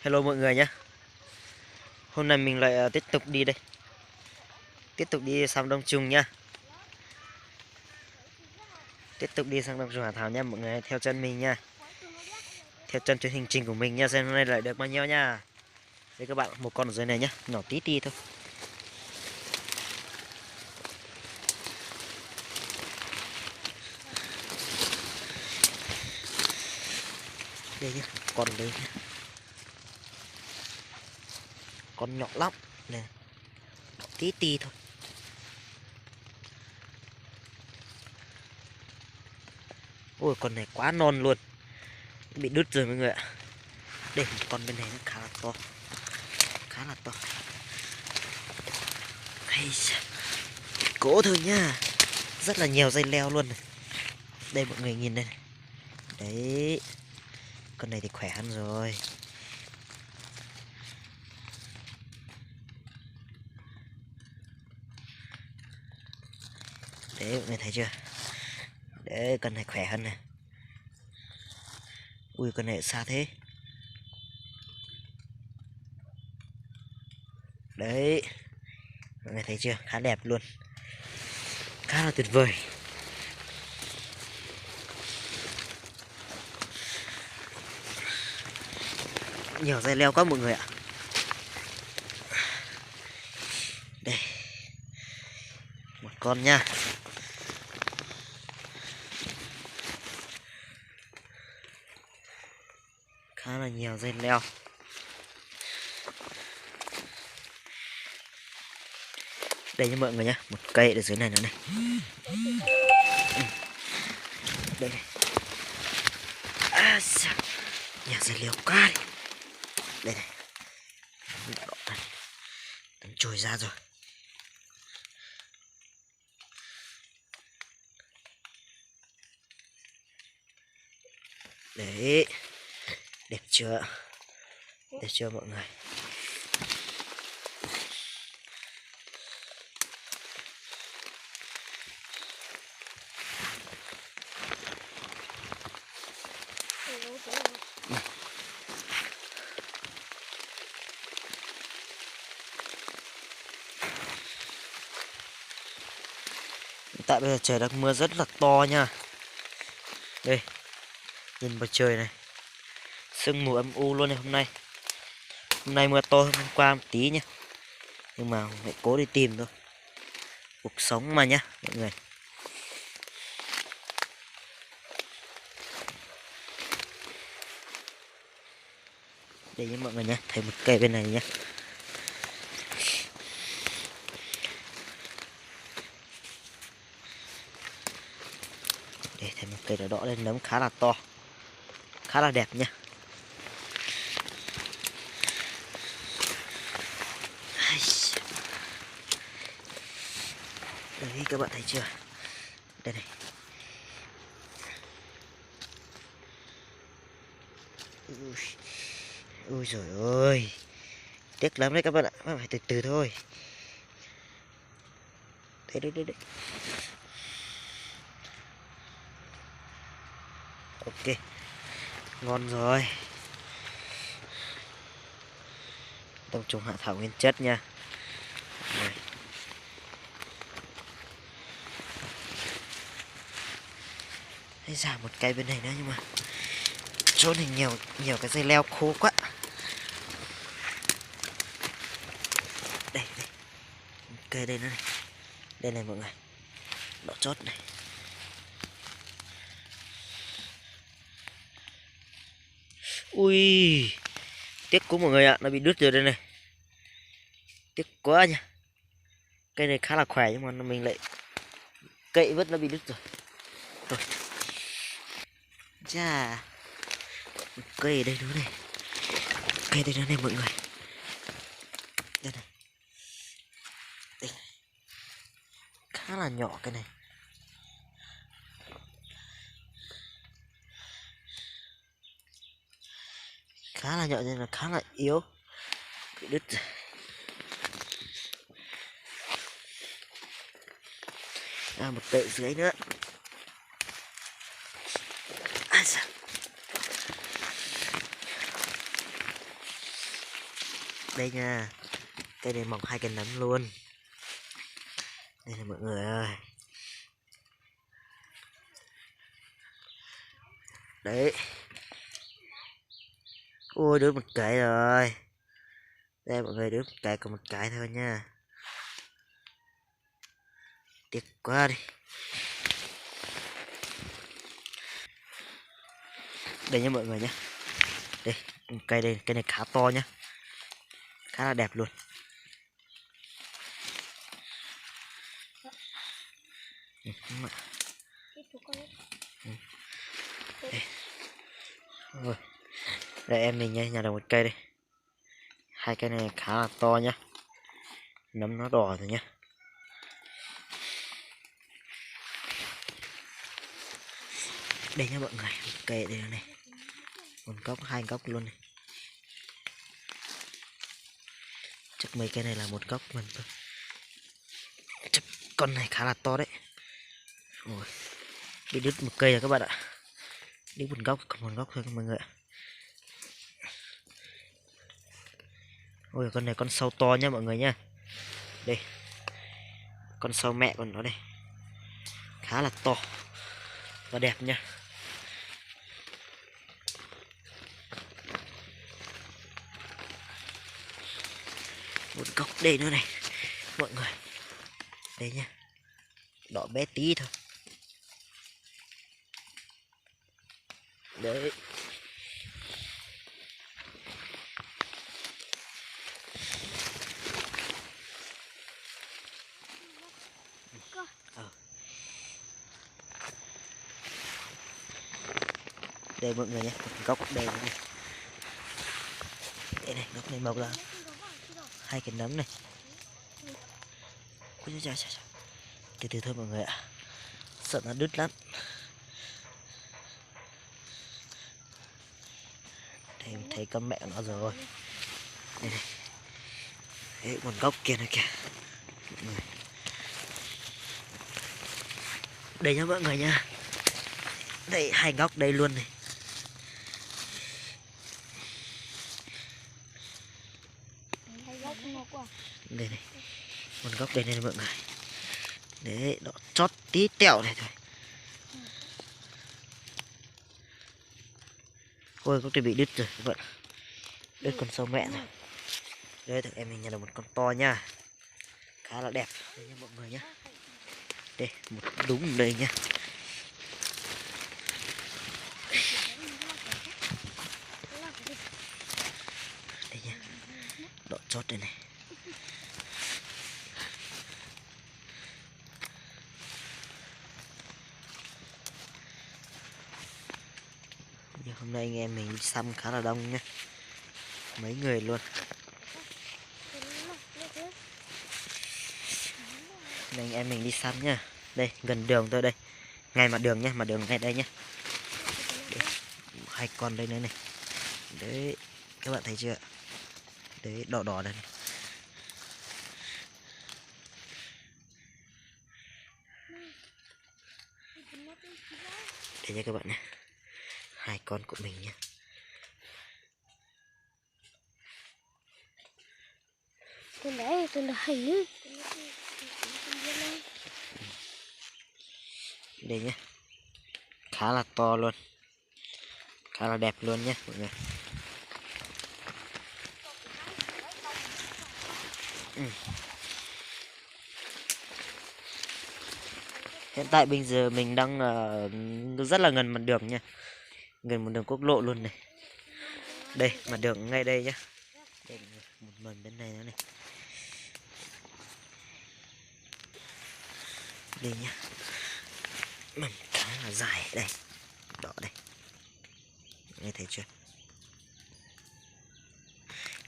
Hello mọi người nhé. Hôm nay mình lại tiếp tục đi đây. Tiếp tục đi sang Đông Trùng nha. Tiếp tục đi sang Đông Trùng Hà Thảo nha mọi người, theo chân mình nha. Theo chân trên hành trình của mình nha, xem hôm nay lại được bao nhiêu nha. Đây các bạn, một con ở dưới này nhá, nhỏ tí ti thôi. Đây nhá, con đây nhá. Con nhỏ lắm nè. Nhỏ tí ti thôi. Ôi con này quá non luôn. Bị đứt rồi mọi người ạ. Đây một con bên này nó khá là to. Khá là to. Hay cố thôi nha. Rất là nhiều dây leo luôn này. Đây mọi người nhìn đây này. Đấy. Con này thì khỏe hơn rồi. Đấy mọi người thấy chưa. Đấy con này khỏe hơn này. Ui con này xa thế. Đấy mọi người thấy chưa, khá đẹp luôn, khá là tuyệt vời. Nhiều dây leo quá mọi người ạ. Đây một con nha. Khá là nhiều dây leo. Đây nha mọi người nhá, một cây ở dưới này nữa này. Đây này. Nhiều dây leo quá đi. Đây này. Đánh trồi ra rồi. Đấy. Đẹp chưa? Đẹp chưa mọi người? Tại bây giờ trời đang mưa rất là to nha. Đây. Nhìn bầu trời này. Sương mù âm u luôn này hôm nay. Hôm nay mưa to hơn hôm qua một tí nhá. Nhưng mà phải cố đi tìm thôi. Cuộc sống mà nhá mọi người. Đây nhá mọi người nhá, thấy một cây bên này nhá. Đây thấy một cây đỏ đỏ lên nấm khá là to. Khá là đẹp nhá. Đấy các bạn thấy chưa? Đây này. Ui giời ơi. Tiếc lắm đấy các bạn ạ. Phải từ từ thôi. Đây. Ok. Ngon rồi. Đông trùng hạ thảo nguyên chất nha. Rồi. Hay giả một cây bên này nữa nhưng mà chỗ này nhiều cái dây leo khô quá. Đây. Cây đây nữa này. Đây này mọi người. Đỏ chót này. Ui. Tiếc quá mọi người ạ, nó bị đứt rồi đây này. Tiếc quá nha. Cây này khá là khỏe nhưng mà mình lại cậy vứt nó bị đứt rồi. Thôi. Chà. Cây ở đây nữa này. Cây đây nữa này mọi người. Đây này. Đây. Khá là nhỏ cái này. Khá là nhỏ nên là khá là yếu. Bị đứt rồi. Một cây dưới nữa. Đây nha, cây này mọc 2 cái nấm luôn. Đây là mọi người ơi. Đấy. Ui, đứa một cái rồi. Đây mọi người, đứa một cái, còn một cái thôi nha. Tiếc quá đi. Đây nha mọi người nhé. Đây, cây này khá to nhá. Khá là đẹp luôn. Rồi. Đây em mình nha, nhà được một cây đây. 2 cây này khá là to nhá. Nấm nó đỏ rồi nhá. Đây nha mọi người, một cây đây này. Một gốc, 2 gốc luôn này. Chắc mấy cây này là một gốc mình thôi. Chắc con này khá là to đấy. Ôi, bị đứt một cây rồi các bạn ạ. Đứt một gốc, còn một gốc thôi mọi người ạ. Ôi con này con sâu to nha mọi người nha. Đây, con sâu mẹ của nó đây. Khá là to và đẹp nha. Một gốc đây nữa này mọi người. Đây nha, đỏ bé tí thôi. Đấy. Đây mọi người nhé, gốc đây này. Đây này, gốc này mọc ra 2 cái nấm này. Ôi trời trời. Từ từ thôi mọi người ạ. Sợ nó đứt lắm. Đây mình thấy con mẹ của nó rồi. Đây này. Đấy, một gốc kia này kìa. Mọi người. Đây nhá mọi người nha. Đây 2 gốc đây luôn này. Đây này, một gốc đây này mọi người. Đấy, nó chót tí tẹo này thôi. Ôi, gốc này bị đứt rồi các bạn. Đứt con sâu mẹ rồi. Đây thằng em mình nhận được một con to nha. Khá là đẹp. Đây nha mọi người nhá. Đây, một đúng đây nha. Đây nha. Đọ chót đây này. Nhưng hôm nay anh em mình đi xăm khá là đông nha. Mấy người luôn. Đây anh em mình đi xăm nha. Đây, gần đường thôi đây. Ngay mặt đường nhá, mặt đường ngay đây nhá. Đây, 2 con đây nữa này. Đấy, các bạn thấy chưa? Đấy, đỏ đỏ đây này. Đây nha các bạn nhé. 2 con của mình nhé. Tôi lấy hình. Đây nhé. Khá là to luôn. Khá là đẹp luôn nhé mọi người. Hiện tại bây giờ mình đang rất là gần mặt đường nha. Gần một đường quốc lộ luôn này. Đây, mặt đường ngay đây nhá. Đây, một mần bên này nữa này. Đây nhá. Mần khá là dài đây. Đỏ đây. Nghe thấy chưa?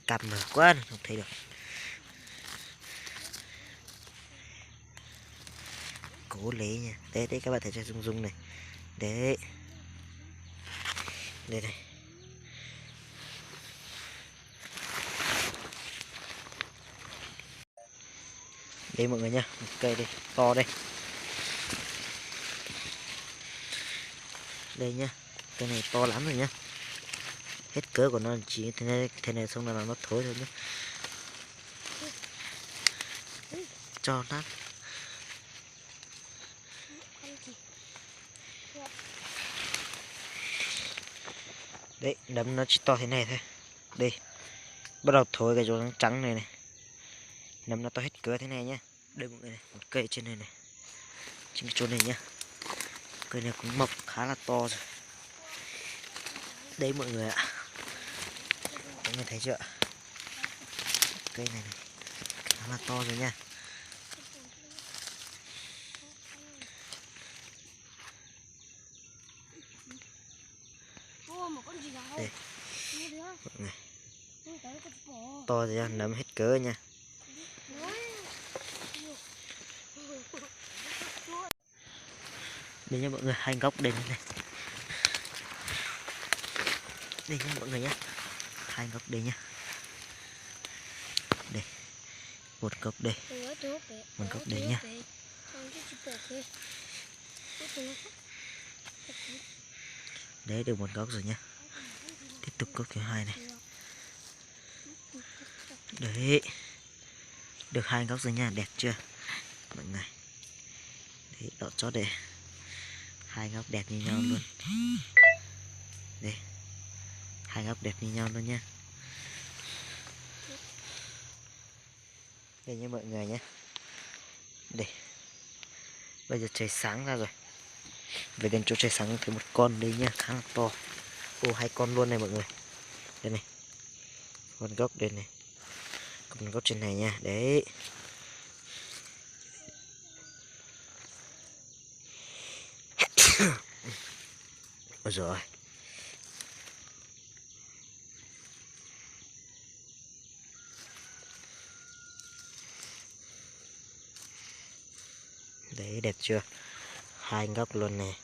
Cặp mở quá không thấy được. Cố lấy nha. Đấy, đấy các bạn thấy cho rung rung này. Đấy. Đây này. Đây mọi người nhá, một cây đây, to đây. Đây nhá, cây này to lắm rồi nhá. Hết cỡ của nó chỉ thế này xong là nó thối thôi nhá. cho nát. Ăn gì? Đấy, nấm nó chỉ to thế này thôi. Đây, bắt đầu thối cái chỗ trắng trắng này này. Nấm nó to hết cỡ thế này nhá. Đây mọi người này, một cây trên này này, trên cái chỗ này nhá. Cây này cũng mọc khá là to rồi. Đấy mọi người ạ, mọi người thấy chưa? Cây này này khá là to rồi nha. Ô, mà con gì nào? Đây, Nghe được không? mọi người, Ôi, tới con bò. to rồi nha, nấm hết cỡ nha. Nói. Đây nha mọi người, hai góc đây này. Đây nha mọi người nhá, hai góc đây nhá. Đây, một góc đây, một góc đây nhá. Đấy, được một góc rồi nhá. Tiếp tục góc thứ hai này. Đấy, được hai góc rồi nha, đẹp chưa mọi người? Đấy, đỏ chót đây, hai góc đẹp như nhau luôn. Đây, hai góc đẹp như nhau luôn nha. Đây nha mọi người nhé. Đây, bây giờ trời sáng ra rồi. Về đến chỗ trời sáng thấy một con đây nha, khá là to. Ô, hai con luôn này mọi người. Đây này, con gốc đây này, con gốc trên này nha. Đấy, ôi rồi. Đấy, đẹp chưa? Hai góc luôn này.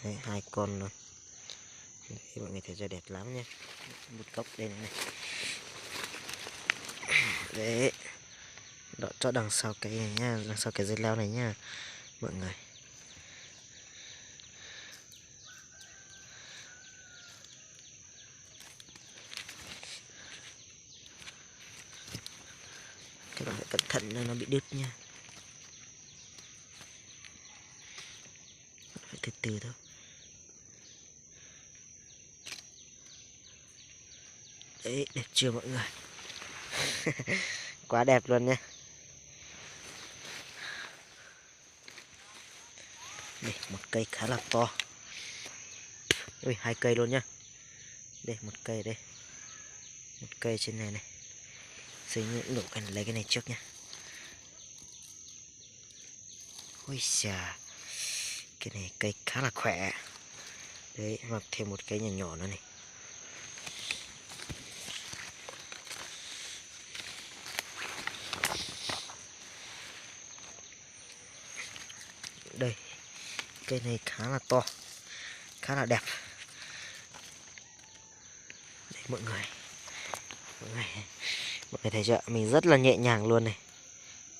Đấy, hai con luôn. Đấy, mọi người thấy chưa, đẹp lắm nha. Một góc đây này. Đấy, đó cho đằng sau cái này nha, đằng sau cái dây leo này nha mọi người. Các bạn phải cẩn thận nên nó bị đứt nha. Phải từ từ thôi. Đấy, đẹp chưa mọi người? Quá đẹp luôn nha. Đây, một cây khá là to. Ui, hai cây luôn nhá. Đây, một cây đây. Một cây trên này này. Xây những nụ cái lấy cái này trước nha. Ui xà, cái này cây khá là khỏe. Đấy, mọc thêm một cây nhỏ nhỏ nữa này. Đây, cây này khá là to, khá là đẹp. Đây mọi người, mọi người thấy chưa? Mình rất là nhẹ nhàng luôn này.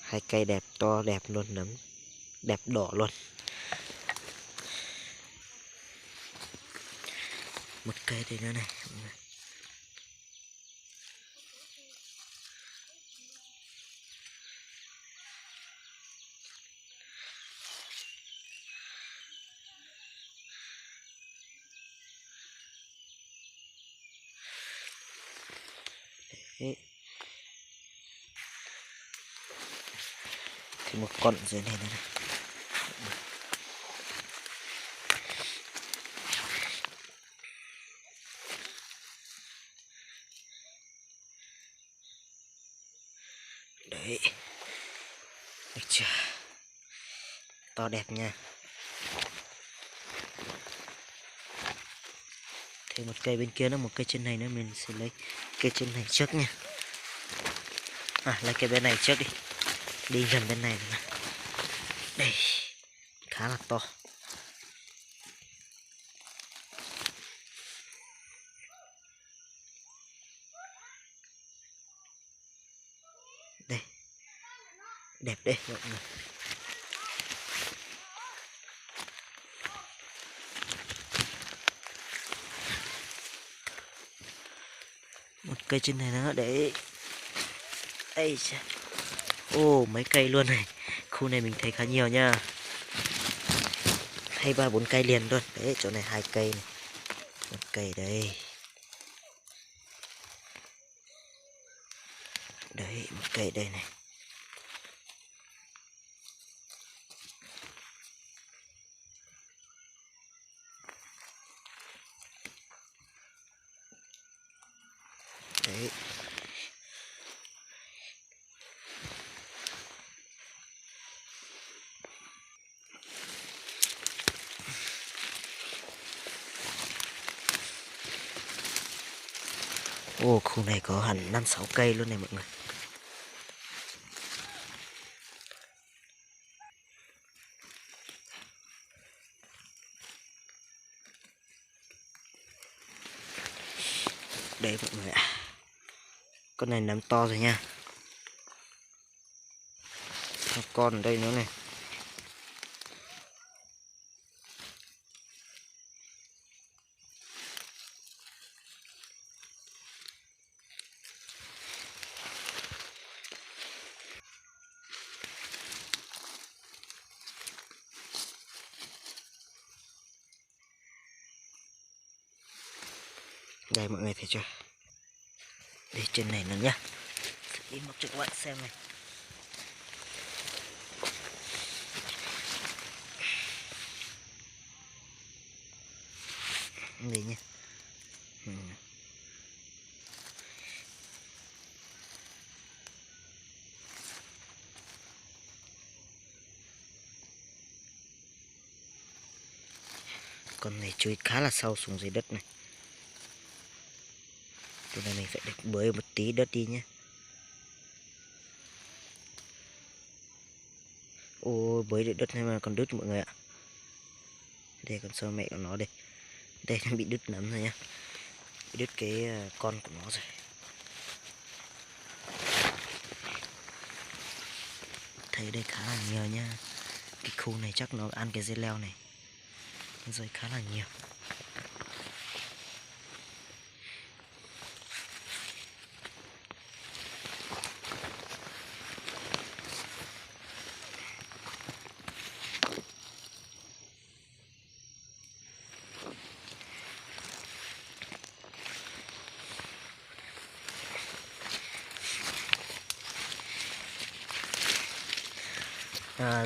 Hai cây đẹp, to đẹp luôn, nấm đẹp đỏ luôn. Một cây đây nữa này mọi người. Đấy. Thì một con dưới này nữa này. Đấy, được chưa? To đẹp nha. Thêm một cây bên kia nữa, một cây trên này nữa, mình sẽ lấy cây trên này trước nha. À, lấy cây bên này trước đi. Đi gần bên này nữa. Đây, khá là to. Đây, đẹp đây mọi người. Một cây trên này nữa để đây. Ồ, mấy cây luôn này. Khu này mình thấy khá nhiều nha. Hay 3-4 cây liền luôn. Đấy, chỗ này 2 cây này. 1 cây đây. Đấy, 1 cây đây này. Đấy. Ồ, khu này có hẳn 5-6 cây luôn này mọi người. Đấy mọi người ạ. Con này nắm to rồi nha. Một con ở đây nữa này. Đây mọi người thấy chưa? Đây trên này nữa nhá. Đi một cho các bạn xem này. Đây nhá. Con này chui khá là sâu xuống dưới đất này. Từ này mình phải được bới một tí đất đi nhé. Ô, bới được đất này mà còn đứt mọi người ạ. Đây con sâu mẹ của nó đây. Đây nó bị đứt nấm rồi nhá. Bị đứt cái con của nó rồi. Thấy đây khá là nhiều nha. Cái khu này chắc nó ăn cái dây leo này. Rồi khá là nhiều.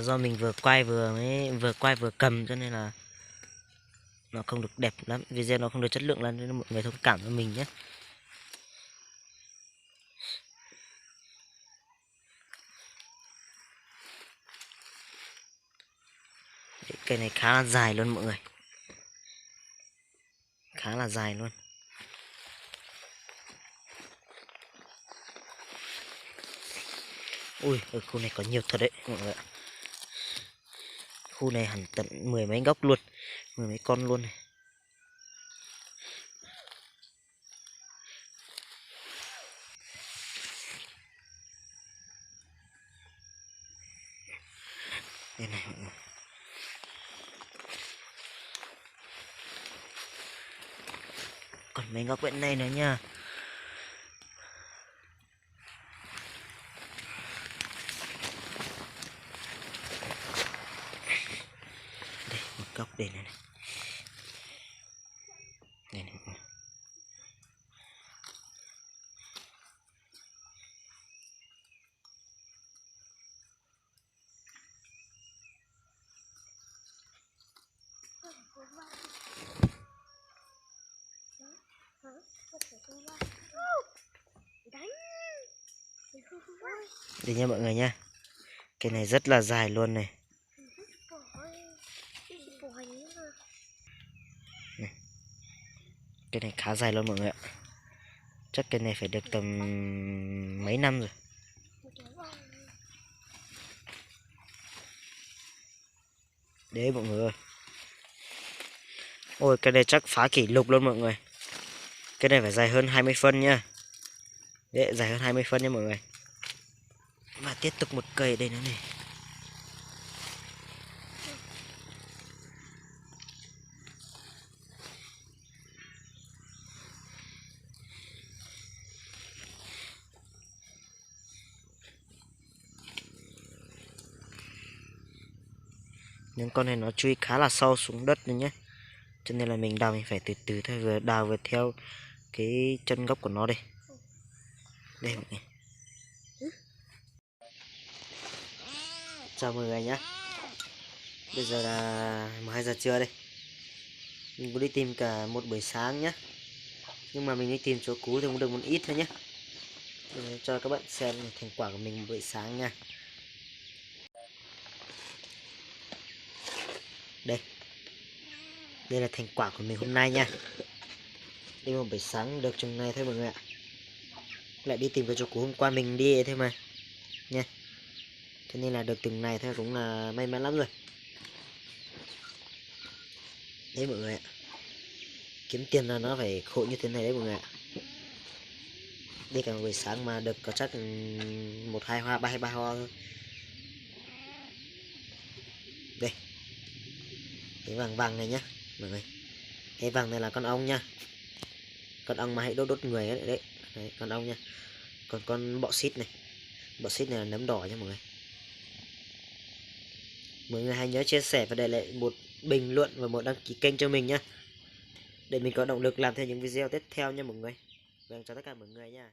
Do mình vừa quay vừa cầm cho nên là nó không được đẹp lắm, video nó không được chất lượng lắm, nên mọi người thông cảm với mình nhé. Đấy, cây này khá là dài luôn mọi người, khá là dài luôn. Ui, ở khu này có nhiều thật đấy mọi người ạ. Khu này hẳn tận 10 mấy gốc luôn, 10 mấy con luôn này. Đây này mọi người. Còn mấy góc bên này nữa nha. Đây, một góc đây này. Đây này. Đây nha mọi người nha. Cái này rất là dài luôn này. Cái này khá dài luôn mọi người ạ. Chắc cái này phải được tầm mấy năm rồi. Đấy mọi người ơi. Ôi cái này chắc phá kỷ lục luôn mọi người. Cái này phải dài hơn 20 phân nha. Đấy, dài hơn 20 phân nha mọi người. Và tiếp tục một cây đây nữa này. những con này nó chui khá là sâu xuống đất nữa nhé, cho nên là mình đào mình phải từ từ thôi, vừa đào vừa theo cái chân gốc của nó đây. Đây mọi người. Chào mọi người nhé. Bây giờ là 12 giờ trưa đây. Mình cũng đi tìm cả một buổi sáng nhé, nhưng mà mình đi tìm chỗ cũ thì cũng được một ít thôi nhé, để cho các bạn xem thành quả của mình buổi sáng nha. Đây là thành quả của mình hôm nay nha. Đi một buổi sáng được chừng này thôi mọi người ạ. Lại đi tìm cái chỗ cũ hôm qua mình đi thôi mà nha, cho nên là được từng này thôi cũng là may mắn lắm rồi. Đấy mọi người ạ, kiếm tiền là nó phải khổ như thế này đấy mọi người ạ. Đi cả một buổi sáng mà được có chắc 1-2 hoa, 3 hoa thôi. Đây, cái vàng vàng này nhá mọi người, cái vàng này là con ong nha, con ong mà hãy đốt người ấy đấy, đấy con ong nha. Còn con bọ xít này, bọ xít này là nấm đỏ nha mọi người. Mọi người hãy nhớ chia sẻ và để lại một bình luận và một đăng ký kênh cho mình nhé, để mình có động lực làm thêm những video tiếp theo nha mọi người. Vâng, chào tất cả mọi người nha.